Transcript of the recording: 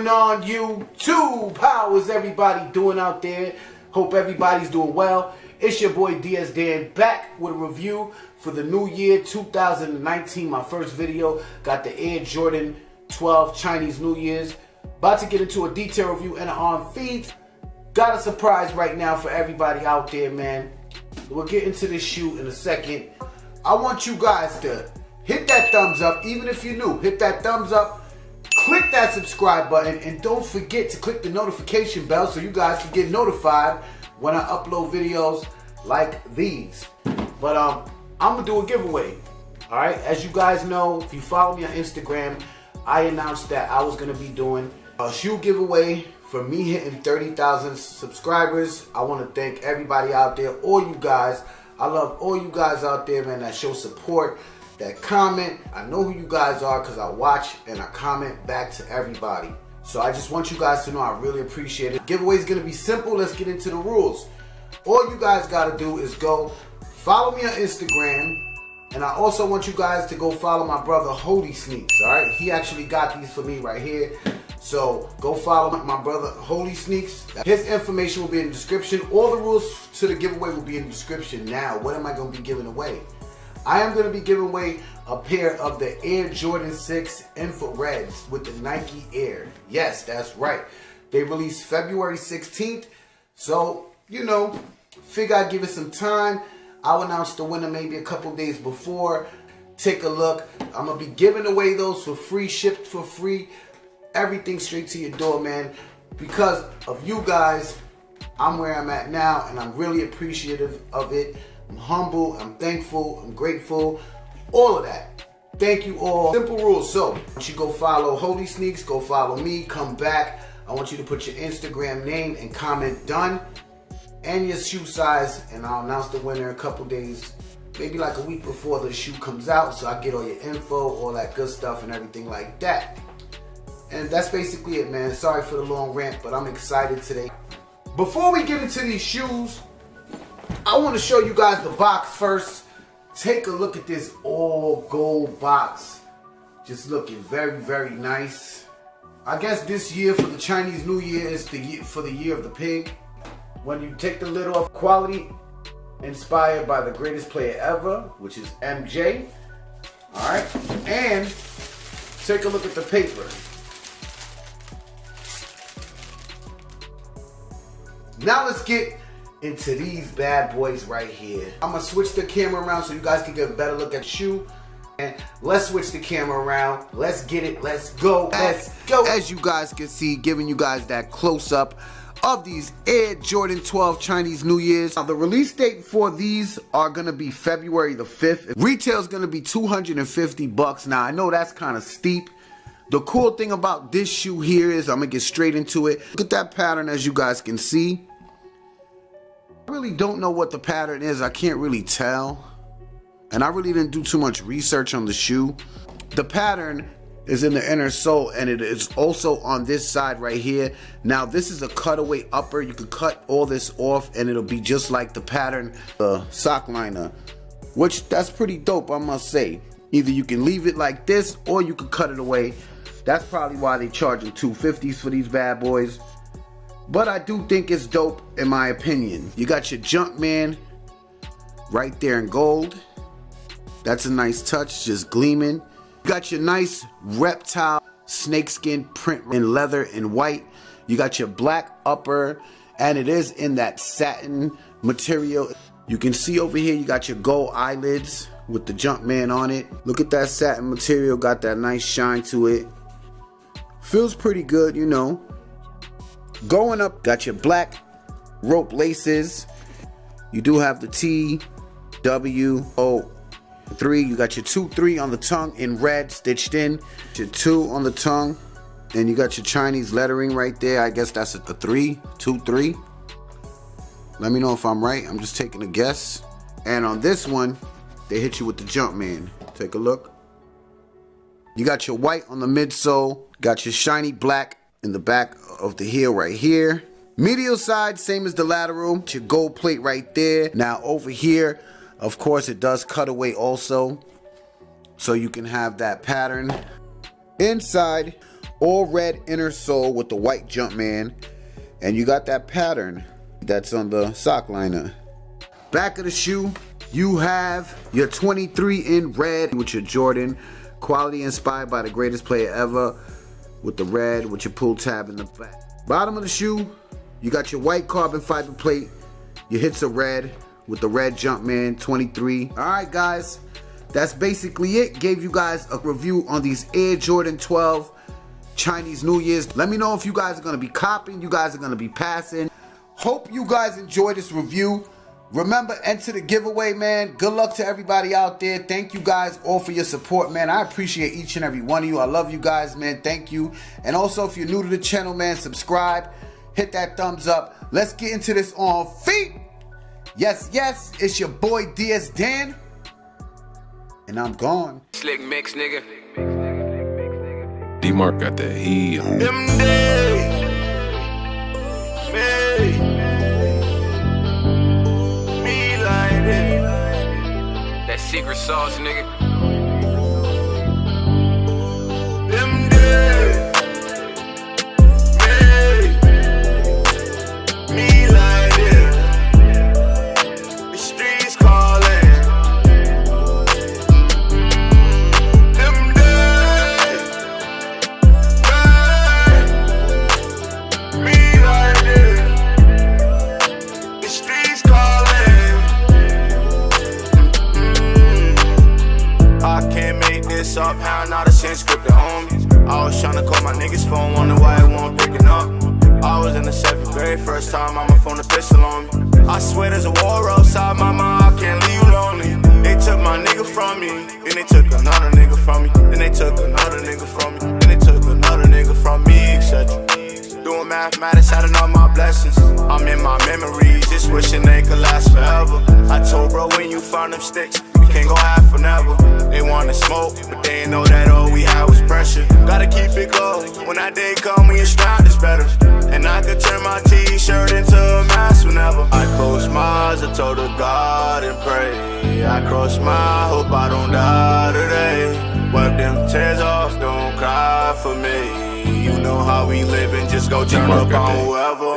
going on, YouTube? How is everybody doing out there? Hope everybody's doing well. It's your boy DS Dan back with a review for the new year 2019. My first video. Got the Air Jordan 12 Chinese New Year's. About to get into a detail review and an on feed. Got a surprise right now for everybody out there, man. We'll get into this shoe in a second. I want you guys to hit that thumbs up, even if you're new. Hit that thumbs up. Click that subscribe button and don't forget to click the notification bell so you guys can get notified when I upload videos like these. But I'm gonna do a giveaway. Alright, as you guys know, if you follow me on Instagram, I announced that I was gonna be doing a shoe giveaway for me hitting 30,000 subscribers. I want to thank everybody out there, all you guys. I love all you guys out there, man, that show support, that comment. I know who you guys are because I watch and I comment back to everybody. So I just want you guys to know I really appreciate it. Giveaway is going to be simple. Let's get into the rules. All you guys got to do is go follow me on Instagram. And I also want you guys to go follow my brother Holy Sneaks. Alright, he actually got these for me right here. So go follow my brother Holy Sneaks. His information will be in the description. All the rules to the giveaway will be in the description. Now, what am I going to be giving away? I am going to be giving away a pair of the Air Jordan 6 Infrareds with the Nike Air. Yes, that's right. They released February 16th. So, you know, figure I'd give it some time. I'll announce the winner maybe a couple days before. Take a look. I'm going to be giving away those for free, shipped for free. Everything straight to your door, man. Because of you guys, I'm where I'm at now, and I'm really appreciative of it. I'm humble, I'm thankful, I'm grateful, all of that. Thank you all. Simple rules. So, once you go follow Holy Sneaks, go follow me, come back. I want you to put your Instagram name and comment done and your shoe size, and I'll announce the winner a couple days, maybe like a week before the shoe comes out, so I get all your info, all that good stuff and everything like that. And that's basically it, man. Sorry for the long rant, but I'm excited today. Before we get into these shoes, I want to show you guys the box first. Take a look at this all gold box. Just looking very, very nice. I guess this year for the Chinese New Year is the year for the year of the pig. When you take the lid off, quality inspired by the greatest player ever, which is MJ. Alright, and take a look at the paper. Now let's get into these bad boys right here. I'm gonna switch the camera around so you guys can get a better look at the shoe. And let's switch the camera around. Let's get it. Let's go. Let's go. As you guys can see, giving you guys that close-up of these Air Jordan 12 Chinese New Year's. Now, the release date for these are gonna be February the 5th. Retail is gonna be $250. Now, I know that's kind of steep. The cool thing about this shoe here is, I'm gonna get straight into it. Look at that pattern, as you guys can see. I really don't know what the pattern is. I can't really tell. And I really didn't do too much research on the shoe. The pattern is in the inner sole, and it is also on this side right here. Now, this is a cutaway upper. You can cut all this off and it'll be just like the pattern, the sock liner, which that's pretty dope, I must say. Either you can leave it like this or you can cut it away. That's probably why they charging $250s for these bad boys. But I do think it's dope in my opinion. You got your Jumpman right there in gold. That's a nice touch, just gleaming. You got your nice reptile snakeskin print in leather and white. You got your black upper, and it is in that satin material. You can see over here you got your gold eyelids with the Jumpman on it. Look at that satin material, got that nice shine to it. Feels pretty good, you know. Going up, got your black rope laces. You do have the TWO3. You got your 2-3 on the tongue in red stitched in. Your 2 on the tongue. And you got your Chinese lettering right there. I guess that's a 3, 2-3. Let me know if I'm right. I'm just taking a guess. And on this one, they hit you with the Jumpman. Take a look. You got your white on the midsole. Got your shiny black in the back of the heel right here. Medial side, same as the lateral. Your gold plate right there. Now over here, of course, it does cut away also. So you can have that pattern. Inside, all red inner sole with the white Jumpman, and you got that pattern that's on the sock liner. Back of the shoe, you have your 23 in red with your Jordan, quality inspired by the greatest player ever, with the red with your pull tab in the back. Bottom of the shoe, you got your white carbon fiber plate, your hits are red with the red Jumpman 23. All right, guys, that's basically it. Gave you guys a review on these Air Jordan 12 Chinese New Year's. Let me know if you guys are gonna be copying, you guys are gonna be passing. Hope you guys enjoyed this review. Remember, enter the giveaway, man. Good luck to everybody out there. Thank you guys all for your support, man. I appreciate each and every one of you. I love you guys, man. Thank you. And also, if you're new to the channel, man, subscribe. Hit that thumbs up. Let's get into this on feet. Yes, yes, it's your boy DS Dan. And I'm gone. Slick mix, nigga. D-Mark got that heat. Them days, me like this. That secret sauce, nigga. Them days, me like this. The streets calling. Uptown, not a sense scripted homie. I was tryna call my niggas phone, wonder why it won't picking up. I was in the 7th grade, first time I'ma phone a pistol on me. I swear there's a war outside my mind, I can't leave you lonely. They took my nigga from me, then they took another nigga from me, then they took another nigga from me, then they took another nigga from me, etc. Doing mathematics, adding up my blessings. I'm in my memories, just wishing they could last forever. I told bro, when you find them sticks, we can't go half for never. They wanna smoke, but they ain't know that all we had was pressure. Gotta keep it close, when that day come, when your stride is better. And I could turn my t-shirt into a mask whenever. I close my eyes, I told her God and pray. I cross my hope I don't die today. Wipe them tears off, don't cry for me. You know how we live and just go turn up on whoever.